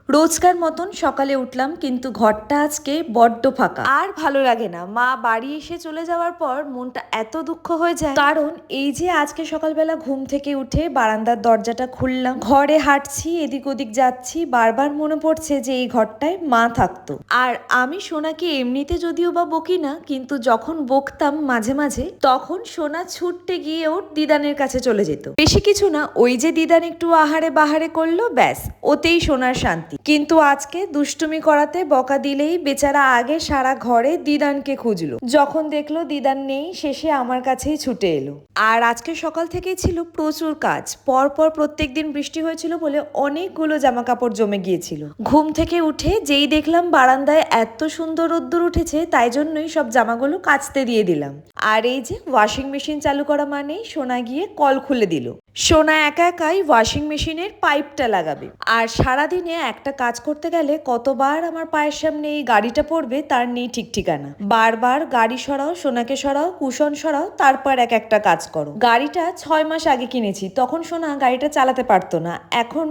রোজকার মতন সকালে উঠলাম, কিন্তু ঘরটা আজকে বড্ড ফাঁকা। আর ভালো লাগে না। মা বাড়ি এসে চলে যাওয়ার পর মনটা এত দুঃখ হয়ে যায়, কারণ এই যে আজকে সকালবেলা ঘুম থেকে উঠে বারান্দার দরজাটা খুললাম, ঘরে হাঁটছি, এদিক ওদিক যাচ্ছি, বারবার মনে পড়ছে যে এই ঘরটায় মা থাকতো। আর আমি সোনাকে এমনিতে যদিও বা বকি না, কিন্তু যখন বকতাম মাঝে মাঝে, তখন সোনা ছুটতে গিয়ে ওর দিদানের কাছে চলে যেত। বেশি কিছু না, ওই যে দিদান একটু আহারে বাহারে করলো, ব্যাস ওতেই সোনার শান্তি। কিন্তু আজকে দুষ্টুমি করাতে বকা দিলেই বেচারা আগে সারা ঘরে দিদানকে খুঁজলো। যখন দেখলো দিদান নেই, শেষে আমার কাছেই ছুটে এলো। আর আজকে সকাল থেকেই ছিল প্রচুর কাজ। পরপর প্রত্যেকদিন বৃষ্টি হয়েছিল বলে অনেকগুলো জামা কাপড় জমে গিয়েছিল। ঘুম থেকে উঠে যেই দেখলাম বারান্দায় এত সুন্দর রোদ্দুর উঠেছে, তাই জন্যই সব জামাগুলো কাচতে দিয়ে দিলাম। আর এই যে ওয়াশিং মেশিন চালু করা মানেই সোনা গিয়ে কল খুলে দিল। সোনা একা একাই ওয়াশিং মেশিনের পাইপটা লাগাবে। আর সারাদিনে একটা কাজ করতে গেলে কতবার আমার পায়ের সামনে এই গাড়িটা পড়বে তার নেই ঠিক ঠিকানা। বারবার গাড়ি সরাও, সোনাকে সরাও, কুশন সরাও, তারপর এক একটা কাজ করো। গাড়িটা 6 মাস আগে কিনেছি, তখন সোনা গাড়িটা চালাতে পারতো না। এখন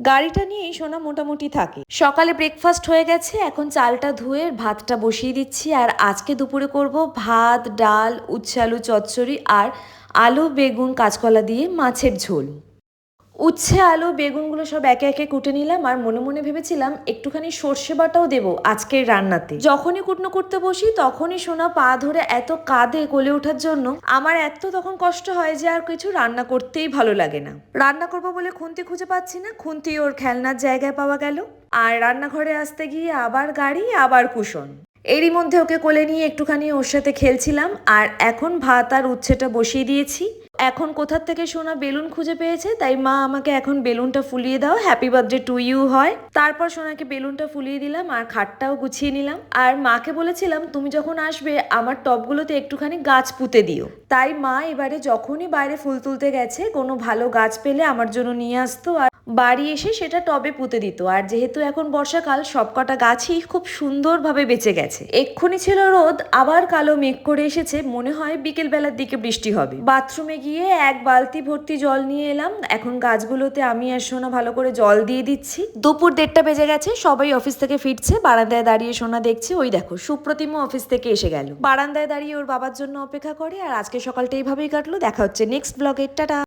গাড়িটা নিয়েই সোনা মোটামুটি থাকে। সকালে ব্রেকফাস্ট হয়ে গেছে, এখন চালটা ধুয়ে ভাতটা বসিয়ে দিচ্ছি। আর আজকে দুপুরে করব ভাত, ডাল, উচ্ছে আলু চচ্চড়ি আর আলু বেগুন কাঁচকলা দিয়ে মাছের ঝোল। উচ্ছে আলু বেগুনগুলো সব একে একে কুটে নিলাম, আর মনে মনে ভেবেছিলাম একটুখানি সর্ষে বাটাও দেবো আজকের রান্নাতে। যখনই কুটনো করতে বসি তখনই সোনা পা ধরে এত কাঁদে কোলে ওঠার জন্য। আমার এত তখন কষ্ট হয় যে আর কিছু রান্না করতেই ভালো লাগে না। রান্না করবো বলে খুন্তি খুঁজে পাচ্ছি না, খুন্তি ওর খেলনার জায়গায় পাওয়া গেল। আর রান্নাঘরে আসতে গিয়ে আবার গাড়ি, আবার কুশন। এরই মধ্যে ওকে কোলে নিয়ে একটুখানি ওর সাথে খেলছিলাম। আর এখন ভাত আর উচ্ছেটা বসিয়ে দিয়েছি। এখন কোথার থেকে সোনা বেলুন খুঁজে পেয়েছে, তাই মা আমাকে এখন বেলুনটা ফুলিয়ে দাও, হ্যাপি বার্থডে টু ইউ হয়। তারপর সোনাকে বেলুনটা ফুলিয়ে দিলাম আর খাটটাও গুছিয়ে নিলাম। আর মাকে বলেছিলাম তুমি যখন আসবে আমার টবগুলোতে একটুখানি গাছ পুঁতে দিও। তাই মা এবারে যখনই বাইরে ফুল তুলতে গেছে কোনো ভালো গাছ পেলে আমার জন্য নিয়ে আসতো, আর বাড়ি এসে সেটা টবে পুঁতে দিত। আর যেহেতু এখন বর্ষাকাল, সবকটা গাছই খুব সুন্দরভাবে বেঁচে গেছে। এক্ষুনি ছিল রোদ, আবার কালো মেঘ করে এসেছে, মনে হয় বিকেল বেলার দিকে বৃষ্টি হবে। বাথরুমে গিয়ে এক বালতি ভর্তি জল নিয়ে এলাম। এখন গাছগুলোতে আমি আর সোনা ভালো করে জল দিয়ে দিচ্ছি। দুপুর 1:30 বেজে গেছে, সবাই অফিস থেকে ফিরছে। বারান্দায় দাঁড়িয়ে সোনা দেখছে, ওই দেখো সুপ্রতিমও অফিস থেকে এসে গেল। বারান্দায় দাঁড়িয়ে ওর বাবার জন্য অপেক্ষা করে। আর আজকে সকালটা এইভাবেই কাটলো। দেখা হচ্ছে নেক্সট ব্লগে। টাটা।